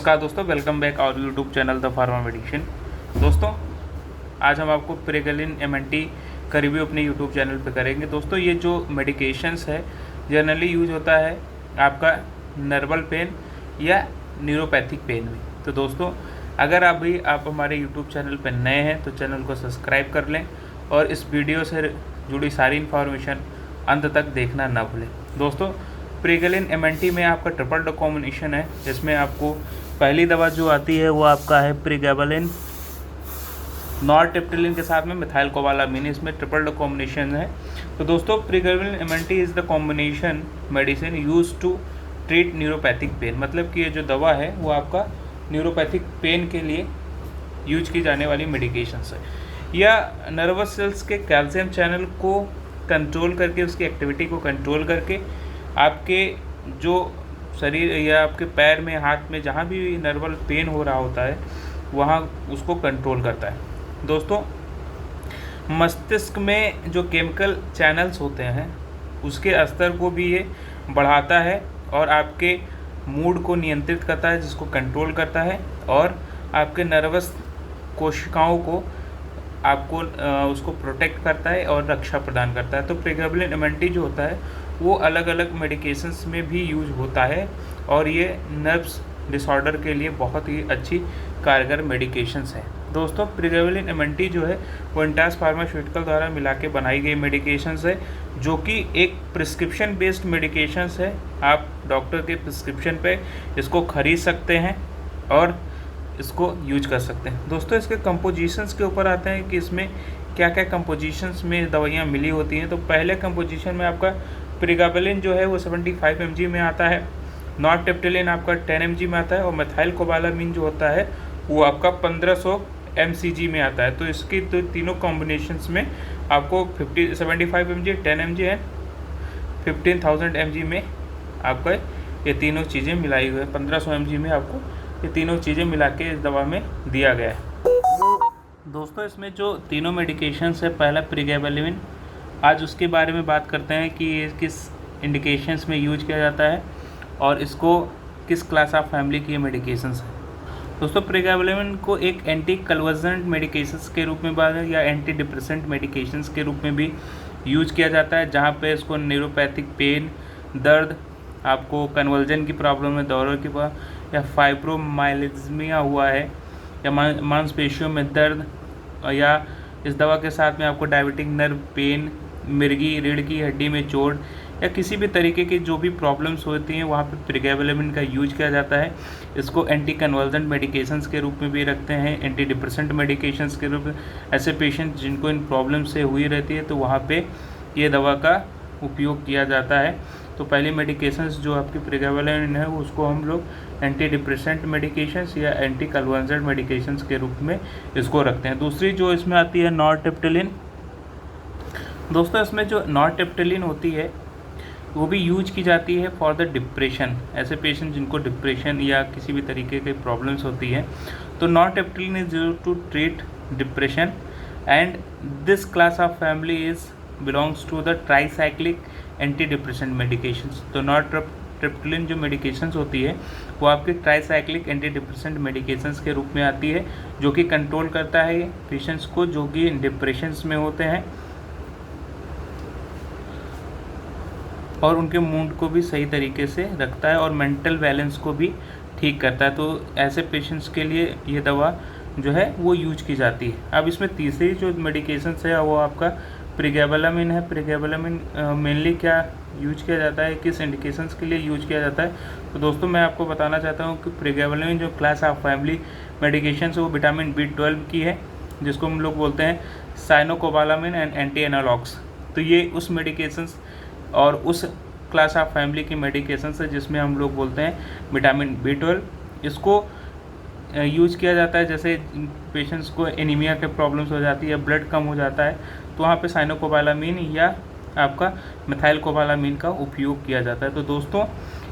नमस्कार दोस्तों, welcome back our YouTube channel the pharma medicine. दोस्तों, आज हम आपको प्रेगलिन MNT का रिव्यू अपने यूट्यूब चैनल पे करेंगे। दोस्तों, ये जो मेडिकेशंस है जनरली यूज होता है आपका नर्वल पेन या न्यूरोपैथिक पेन में। तो दोस्तों, अगर आप हमारे यूट्यूब चैनल पर नए हैं तो चैनल को सब्सक्राइब कर लें और इस वीडियो से जुड़ी सारी इन्फॉर्मेशन अंत तक देखना ना भूलें। दोस्तों, प्रेगलिन MNT में आपका ट्रिपल कॉम्बिनेशन है, जिसमें आपको पहली दवा जो आती है वो आपका है प्रेगाबलिन नॉरटेप्टिलिन के साथ में मिथाइल कोबालामिन, इसमें ट्रिपल कॉम्बिनेशन है। तो दोस्तों, pregabalin MNT is the combination medicine use to treat neuropathic pain. मतलब कि ये जो दवा है वो आपका न्यूरोपैथिक पेन के लिए यूज की जाने वाली मेडिकेशंस है, या नर्वस सेल्स के कैल्शियम चैनल को कंट्रोल करके, उसकी एक्टिविटी को कंट्रोल करके आपके जो शरीर या आपके पैर में, हाथ में, जहाँ भी नर्वल पेन हो रहा होता है वहाँ उसको कंट्रोल करता है। दोस्तों, मस्तिष्क में जो केमिकल चैनल्स होते हैं उसके स्तर को भी ये बढ़ाता है और आपके मूड को नियंत्रित करता है, जिसको कंट्रोल करता है, और आपके नर्वस कोशिकाओं को आपको उसको प्रोटेक्ट करता है और रक्षा प्रदान करता है। तो प्रेगाबलिन MNT जो होता है वो अलग अलग मेडिकेशंस में भी यूज होता है और ये नर्व्स डिसऑर्डर के लिए बहुत ही अच्छी कारगर मेडिकेशंस है। दोस्तों, प्रेगाबलिन MNT जो है वो इंटास फार्मास्यूटिकल द्वारा मिला के बनाई गई मेडिकेशंस है, जो कि एक प्रिस्क्रिप्शन बेस्ड मेडिकेशंस है। आप डॉक्टर के प्रिस्क्रिप्शन पे इसको खरीद सकते हैं और इसको यूज कर सकते हैं। दोस्तों, इसके कंपोजिशंस के ऊपर आते हैं कि इसमें क्या क्या कंपोजिशंस में दवाइयाँ मिली होती हैं। तो पहले कंपोजिशन में आपका प्रेगाबलिन जो है वो 75 mg में आता है, नॉरटेप्टिलिन आपका 10 mg में आता है, और मिथाइल कोबालामिन जो होता है वो आपका 1500 mcg में आता है। तो इसकी तो तीनों कॉम्बिनेशंस में आपको 75 mg, 10 mg एंड 15,000 mg में आपका ये तीनों चीज़ें मिलाई हुई है। 1500 mg में आपको ये तीनों चीज़ें मिला के इस दवा में दिया गया है। दोस्तों, इसमें जो तीनों मेडिकेशंस है, पहला प्रेगाबलिन, आज उसके बारे में बात करते हैं कि ये किस इंडिकेशंस में यूज किया जाता है और इसको किस क्लास ऑफ फैमिली की मेडिकेशंस है। दोस्तों, प्रेगाबलिन को एक एंटी कन्वर्जेंट मेडिकेशंस के रूप में या एंटी डिप्रेसेंट मेडिकेशंस के रूप में भी यूज किया जाता है, जहाँ पे इसको न्यूरोपैथिक पेन, दर्द, आपको कन्वर्जन की प्रॉब्लम है, दौरे की या फाइब्रोमाइल्जिया हुआ है, या मांसपेशियों में दर्द, या इस दवा के साथ में आपको डायबिटिक नर्व पेन, मिर्गी, रीढ़ की हड्डी में चोट, या किसी भी तरीके की जो भी प्रॉब्लम्स होती हैं वहाँ पे प्रेगाबलिन का यूज किया जाता है। इसको एंटी कन्वर्जेंट मेडिकेशंस के रूप में भी रखते हैं, एंटी डिप्रेसेंट मेडिकेशंस के रूप में। ऐसे पेशेंट जिनको इन प्रॉब्लम से हुई रहती है तो वहाँ पे ये दवा का उपयोग किया जाता है। तो पहली मेडिकेशंस जो आपकी प्रेगाबलिन है उसको हम लोग एंटी डिप्रेसेंट मेडिकेशंस या एंटी कन्वर्जेंट मेडिकेशंस के रूप में इसको रखते हैं। दूसरी जो इसमें आती है नॉरटेप्टिलिन। दोस्तों, इसमें जो नॉरटेप्टिलिन होती है वो भी यूज की जाती है फॉर द डिप्रेशन। ऐसे पेशेंट जिनको डिप्रेशन या किसी भी तरीके की प्रॉब्लम्स होती है, तो nortriptyline is used to treat depression and this class of family is belongs to the tricyclic anti depressant medications. तो नॉरटेप्टिलिन जो मेडिकेशंस होती है वो आपकी ट्राईसाइक्लिक एंटी डिप्रेसेंट मेडिकेशंस के रूप में आती है, जो कि कंट्रोल करता है ये पेशेंट्स को जो कि डिप्रेशंस में होते हैं और उनके मूड को भी सही तरीके से रखता है और मेंटल बैलेंस को भी ठीक करता है। तो ऐसे पेशेंट्स के लिए ये दवा जो है वो यूज की जाती है। अब इसमें तीसरी जो मेडिकेशंस है वो आपका प्रेगाबलिन है। प्रेगाबलिन मेनली क्या यूज किया जाता है, किस इंडिकेशंस के लिए यूज किया जाता है। तो दोस्तों, मैं आपको बताना चाहता हूँ कि प्रेगाबलिन जो क्लास ऑफ फैमिली मेडिकेशंस है वो विटामिन B12 की है, जिसको हम लोग बोलते हैं साइनोकोबालामिन एंड एंटी एनालॉग्स। तो ये उस मेडिकेशंस और उस क्लास ऑफ फैमिली की मेडिकेशंस है जिसमें हम लोग बोलते हैं विटामिन B12। इसको यूज किया जाता है जैसे पेशेंट्स को एनीमिया के प्रॉब्लम्स हो जाती है, ब्लड कम हो जाता है, तो वहाँ पे साइनोकोबालामिन या आपका मिथाइल कोबालामिन का उपयोग किया जाता है। तो दोस्तों,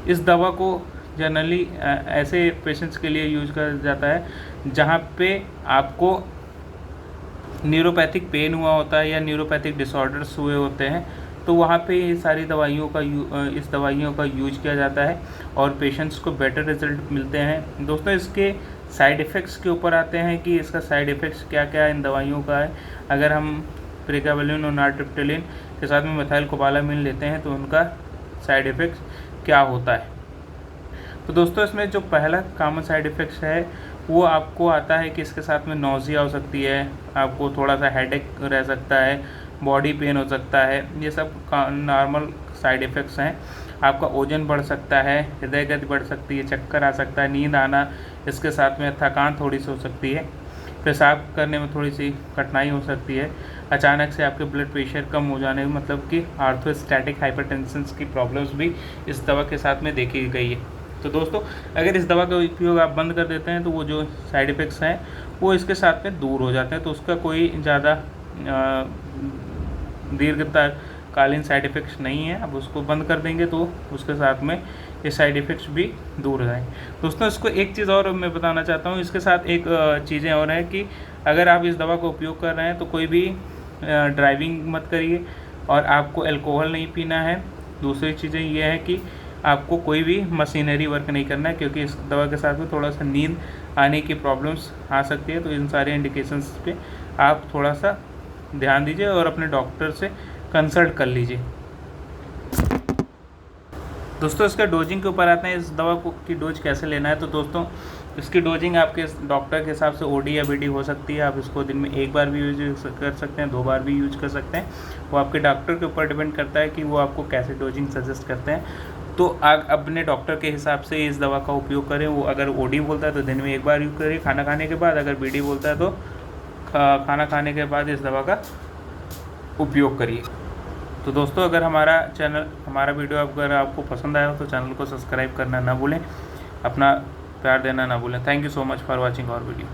इस दवा को जनरली ऐसे पेशेंट्स के लिए यूज किया जाता है जहाँ पे आपको न्यूरोपैथिक पेन हुआ होता है या न्यूरोपैथिक डिसऑर्डर्स हुए होते हैं, तो वहाँ पे ये सारी दवाइयों का इस दवाइयों का यूज किया जाता है और पेशेंट्स को बेटर रिजल्ट मिलते हैं। दोस्तों इसके साइड इफ़ेक्ट्स के ऊपर आते हैं कि इसका साइड इफ़ेक्ट्स क्या क्या इन दवाइयों का है। अगर हम प्रेगाबलिन और नार्ट्रिप्टिलिन के साथ में मिथाइल कोबालामिन लेते हैं तो उनका साइड इफ़ेक्ट्स क्या होता है। तो दोस्तों इसमें जो पहला कॉमन साइड इफ़ेक्ट्स है वो आपको आता है कि इसके साथ में नोज़िया हो सकती है, आपको थोड़ा सा हेडेक रह सकता है, बॉडी पेन हो सकता है, ये सब नॉर्मल साइड इफ़ेक्ट्स हैं। आपका वजन बढ़ सकता है, हृदय गति बढ़ सकती है, चक्कर आ सकता है, नींद आना, इसके साथ में थकान थोड़ी सी हो सकती है, पेशाब करने में थोड़ी सी कठिनाई हो सकती है, अचानक से आपके ब्लड प्रेशर कम हो जाने मतलब कि आर्थोस्टैटिक हाइपरटेंशन की प्रॉब्लम्स भी इस दवा के साथ में देखी गई है। तो दोस्तों अगर इस दवा का उपयोग आप बंद कर देते हैं तो वो जो साइड इफ़ेक्ट्स हैं वो इसके साथ में दूर हो जाते हैं, तो उसका कोई ज़्यादा दीर्घकालीन साइड इफ़ेक्ट्स नहीं है। अब उसको बंद कर देंगे तो उसके साथ में ये साइड इफ़ेक्ट्स भी दूर हो जाएंगे। दोस्तों इसको एक चीज़ और मैं बताना चाहता हूँ, इसके साथ एक चीज़ें और हैं कि अगर आप इस दवा का उपयोग कर रहे हैं तो कोई भी ड्राइविंग मत करिए और आपको अल्कोहल नहीं पीना है। दूसरी चीज़ें ये है कि आपको कोई भी मशीनरी वर्क नहीं करना है, क्योंकि इस दवा के साथ में थोड़ा सा नींद आने की प्रॉब्लम्स आ सकती है। तो इन सारे इंडिकेशंस पे आप थोड़ा सा ध्यान दीजिए और अपने डॉक्टर से कंसल्ट कर लीजिए। दोस्तों इसका डोजिंग के ऊपर आते हैं, इस दवा को की डोज कैसे लेना है। तो दोस्तों इसकी डोजिंग आपके डॉक्टर के हिसाब से ओडी या बीडी हो सकती है। आप इसको दिन में एक बार भी यूज कर सकते हैं, 2 बार भी यूज कर सकते हैं। वो आपके डॉक्टर के ऊपर डिपेंड करता है कि वो आपको कैसे डोजिंग सजेस्ट करते हैं। तो आप अपने डॉक्टर के हिसाब से इस दवा का उपयोग करें। वो अगर ओडी बोलता है तो दिन में एक बार यूज करिए खाना खाने के बाद, अगर बीडी बोलता है तो खाना खाने के बाद इस दवा का उपयोग करिए। तो दोस्तों अगर हमारा वीडियो अगर आपको पसंद आया हो तो चैनल को सब्सक्राइब करना ना भूलें, अपना प्यार देना ना भूलें। Thank you so much for watching our video.